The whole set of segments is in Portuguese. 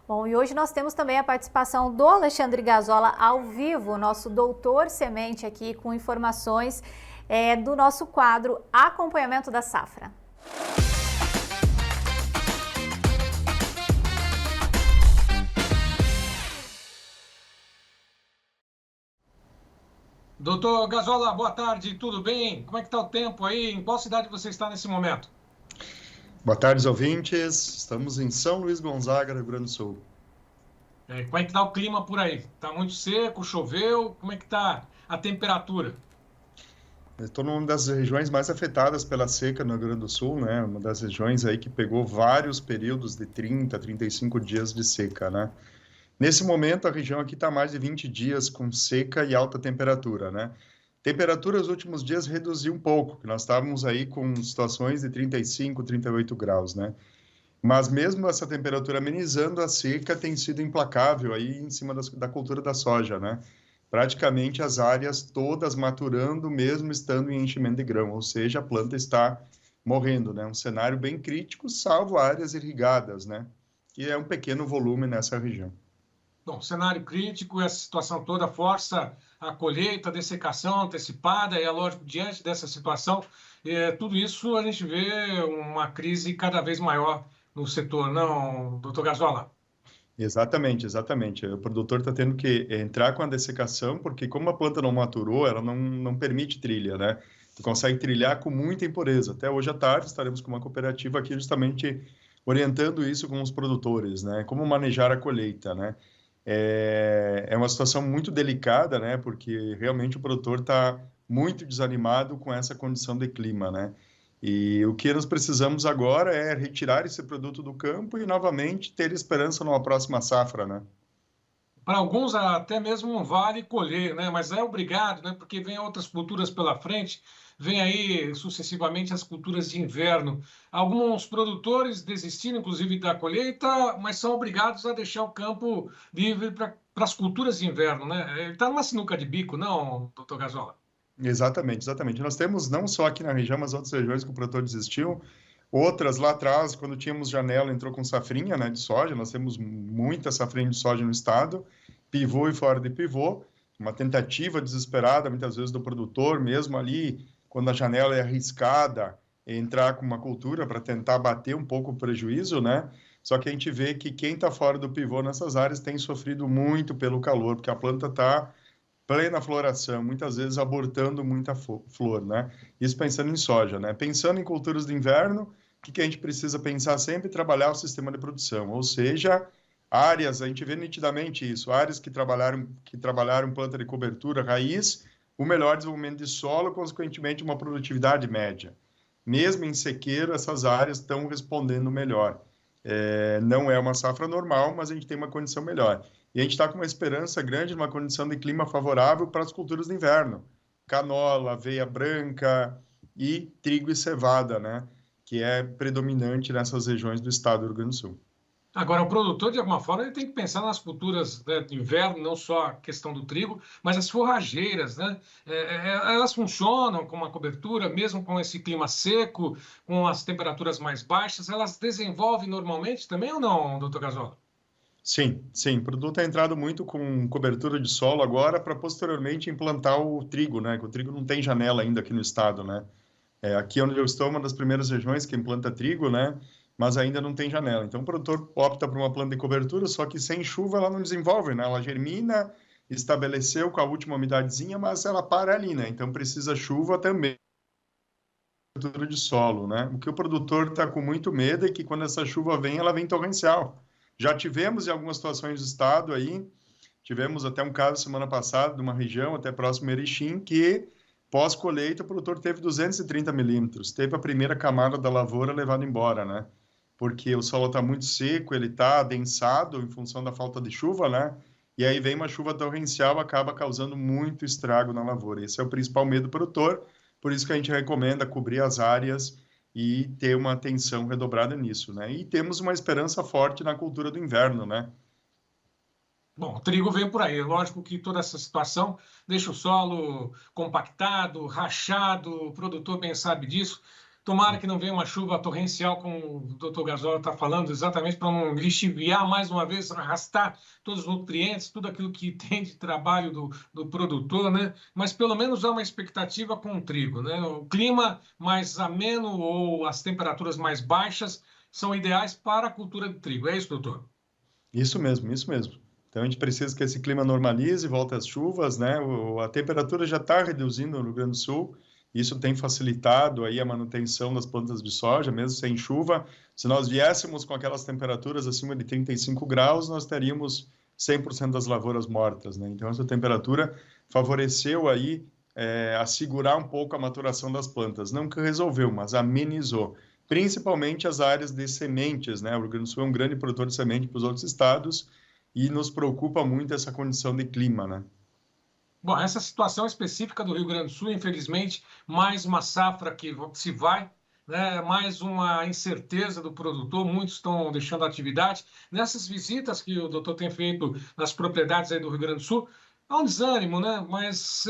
Bom, e hoje nós temos também a participação do Alexandre Gazola ao vivo, nosso doutor semente aqui com informações do nosso quadro Acompanhamento da Safra. Doutor Gazola, boa tarde, tudo bem? Como é que está o tempo aí? Em qual cidade você está nesse momento? Boa tarde, ouvintes. Estamos em São Luís Gonzaga, Rio Grande do Sul. Como é que está o clima por aí? Está muito seco, choveu? Como é que está a temperatura? Estou numa das regiões mais afetadas pela seca no Rio Grande do Sul, né? Uma das regiões aí que pegou vários períodos de 30, 35 dias de seca, né? Nesse momento, a região aqui está mais de 20 dias com seca e alta temperatura, né? Temperatura nos últimos dias reduziu um pouco, que nós estávamos aí com situações de 35, 38 graus, né? Mas mesmo essa temperatura amenizando, a seca tem sido implacável aí em cima da cultura da soja, né? Praticamente as áreas todas maturando, mesmo estando em enchimento de grão, ou seja, a planta está morrendo, né? Um cenário bem crítico, salvo áreas irrigadas, né? Que é um pequeno volume nessa região. Bom, cenário crítico, essa situação toda força a colheita, a dessecação antecipada, e é lógico, diante dessa situação, tudo isso a gente vê uma crise cada vez maior no setor, não, doutor Gazola? Exatamente, exatamente. O produtor está tendo que entrar com a dessecação, porque como a planta não maturou, ela não permite trilha, né? Tu consegue trilhar com muita impureza. Até hoje à tarde estaremos com uma cooperativa aqui justamente orientando isso com os produtores, né? Como manejar a colheita, né? É uma situação muito delicada, né? Porque realmente o produtor está muito desanimado com essa condição de clima, né? E o que nós precisamos agora é retirar esse produto do campo e novamente ter esperança numa próxima safra, né? Para alguns, até mesmo não vale colher, né? Mas é obrigado, né? Porque vem outras culturas pela frente, vem aí sucessivamente as culturas de inverno. Alguns produtores desistiram, inclusive, da colheita, mas são obrigados a deixar o campo livre para as culturas de inverno, né? Ele está numa sinuca de bico, não, doutor Gazola? Exatamente, exatamente. Nós temos não só aqui na região, mas outras regiões que o produtor desistiu. Outras lá atrás, quando tínhamos janela, entrou com safrinha, né, de soja. Nós temos muita safrinha de soja no estado, pivô e fora de pivô. Uma tentativa desesperada, muitas vezes, do produtor, mesmo ali, quando a janela é arriscada, entrar com uma cultura para tentar bater um pouco o prejuízo, né? Só que a gente vê que quem está fora do pivô nessas áreas tem sofrido muito pelo calor, porque a planta está plena floração, muitas vezes abortando muita flor, né? Isso pensando em soja, né? Pensando em culturas de inverno, o que a gente precisa pensar sempre? Trabalhar o sistema de produção, ou seja, áreas, a gente vê nitidamente isso, áreas que trabalharam planta de cobertura, raiz, o melhor desenvolvimento de solo, consequentemente uma produtividade média. Mesmo em sequeiro, essas áreas estão respondendo melhor. Não é uma safra normal, mas a gente tem uma condição melhor. E a gente está com uma esperança grande numa condição de clima favorável para as culturas de inverno. Canola, aveia branca e trigo e cevada, né? Que é predominante nessas regiões do estado do Rio Grande do Sul. Agora, o produtor, de alguma forma, ele tem que pensar nas culturas, né, de inverno, não só a questão do trigo, mas as forrageiras, né? Elas funcionam com uma cobertura, mesmo com esse clima seco, com as temperaturas mais baixas, elas desenvolvem normalmente também ou não, doutor Gazola? Sim, sim. O produto tem entrado muito com cobertura de solo agora para posteriormente implantar o trigo, né? Que o trigo não tem janela ainda aqui no estado, né? Aqui onde eu estou, é uma das primeiras regiões que implanta trigo, né? Mas ainda não tem janela. Então, o produtor opta por uma planta de cobertura, só que sem chuva ela não desenvolve, né? Ela germina, estabeleceu com a última umidadezinha, mas ela para ali, né? Então, precisa chuva também, cobertura de solo, né? O que o produtor está com muito medo é que quando essa chuva vem, ela vem torrencial. Já tivemos em algumas situações do estado aí, tivemos até um caso semana passada, de uma região até próximo a Erechim, que pós-colheita o produtor teve 230 milímetros, teve a primeira camada da lavoura levada embora, né? Porque o solo está muito seco, ele está adensado em função da falta de chuva, né? E aí vem uma chuva torrencial, acaba causando muito estrago na lavoura. Esse é o principal medo do produtor, por isso que a gente recomenda cobrir as áreas e ter uma atenção redobrada nisso, né? E temos uma esperança forte na cultura do inverno, né? Bom, o trigo vem por aí. Lógico que toda essa situação deixa o solo compactado, rachado, o produtor bem sabe disso. Tomara que não venha uma chuva torrencial, como o doutor Gazola está falando, exatamente para não lixiviar mais uma vez, arrastar todos os nutrientes, tudo aquilo que tem de trabalho do produtor, né? Mas pelo menos há uma expectativa com o trigo, né? O clima mais ameno ou as temperaturas mais baixas são ideais para a cultura de trigo. É isso, doutor? Isso mesmo, isso mesmo. Então a gente precisa que esse clima normalize, volte às chuvas, né? A temperatura já está reduzindo no Rio Grande do Sul. Isso tem facilitado aí a manutenção das plantas de soja, mesmo sem chuva. Se nós viéssemos com aquelas temperaturas acima de 35 graus, nós teríamos 100% das lavouras mortas, né? Então essa temperatura favoreceu aí a segurar um pouco a maturação das plantas. Não que resolveu, mas amenizou. Principalmente as áreas de sementes, né? O Rio Grande do Sul é um grande produtor de semente para os outros estados e nos preocupa muito essa condição de clima, né? Bom, essa situação específica do Rio Grande do Sul, infelizmente, mais uma safra que se vai, né? Mais uma incerteza do produtor, muitos estão deixando a atividade. Nessas visitas que o doutor tem feito nas propriedades aí do Rio Grande do Sul, há um desânimo, né? Mas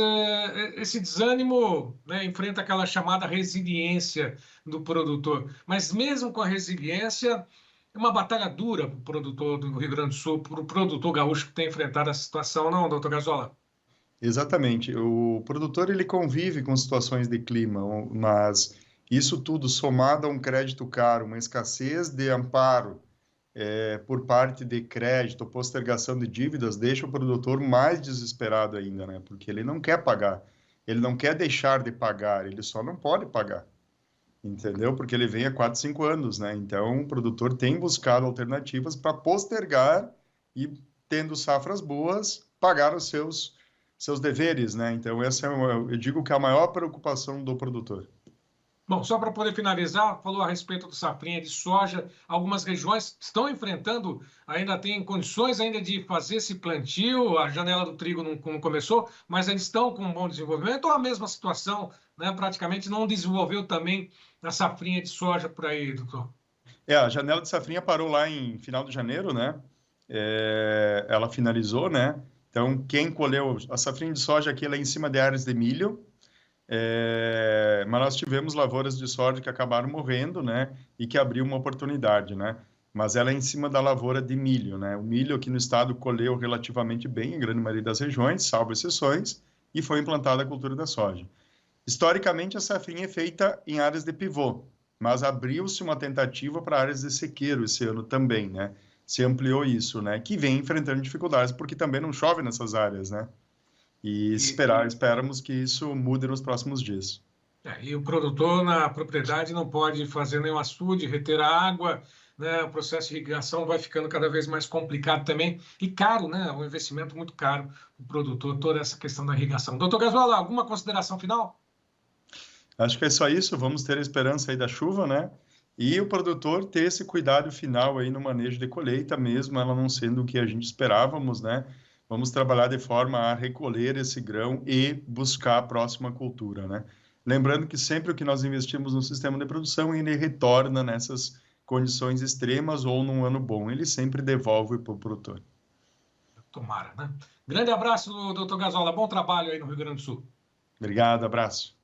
esse desânimo, né, enfrenta aquela chamada resiliência do produtor. Mas mesmo com a resiliência, é uma batalha dura para o produtor do Rio Grande do Sul, para o produtor gaúcho que tem enfrentado essa situação, não, doutor Gazola? Exatamente. O produtor ele convive com situações de clima, mas isso tudo somado a um crédito caro, uma escassez de amparo por parte de crédito, postergação de dívidas, deixa o produtor mais desesperado ainda, né? Porque ele não quer pagar, ele não quer deixar de pagar, ele só não pode pagar, entendeu? Porque ele vem há 4, 5 anos, né? Então, o produtor tem buscado alternativas para postergar e, tendo safras boas, pagar os seus deveres, né? Então, essa eu digo que é a maior preocupação do produtor. Bom, só para poder finalizar, falou a respeito do safrinha de soja, algumas regiões estão enfrentando, ainda tem condições ainda de fazer esse plantio, a janela do trigo não começou, mas eles estão com um bom desenvolvimento, ou a mesma situação, né, praticamente não desenvolveu também a safrinha de soja por aí, doutor? A janela de safrinha parou lá em final de janeiro, né? Ela finalizou, né? Então, quem colheu a safrinha de soja aqui, ela é em cima de áreas de milho, mas nós tivemos lavouras de soja que acabaram morrendo, né? E que abriu uma oportunidade, né? Mas ela é em cima da lavoura de milho, né? O milho aqui no estado colheu relativamente bem, em grande maioria das regiões, salvo exceções, e foi implantada a cultura da soja. Historicamente, a safrinha é feita em áreas de pivô, mas abriu-se uma tentativa para áreas de sequeiro esse ano também, né? Se ampliou isso, né? Que vem enfrentando dificuldades, porque também não chove nessas áreas, né? E esperamos que isso mude nos próximos dias. E o produtor na propriedade não pode fazer nenhum açude, reter a água, né? O processo de irrigação vai ficando cada vez mais complicado também e caro, né? Um investimento muito caro para o produtor, toda essa questão da irrigação. Doutor Gazola, alguma consideração final? Acho que é só isso, vamos ter a esperança aí da chuva, né? E o produtor ter esse cuidado final aí no manejo de colheita, mesmo ela não sendo o que a gente esperávamos, né? Vamos trabalhar de forma a recolher esse grão e buscar a próxima cultura, né? Lembrando que sempre o que nós investimos no sistema de produção, ele retorna nessas condições extremas ou num ano bom. Ele sempre devolve para o produtor. Tomara, né? Grande abraço, doutor Gazola. Bom trabalho aí no Rio Grande do Sul. Obrigado, abraço.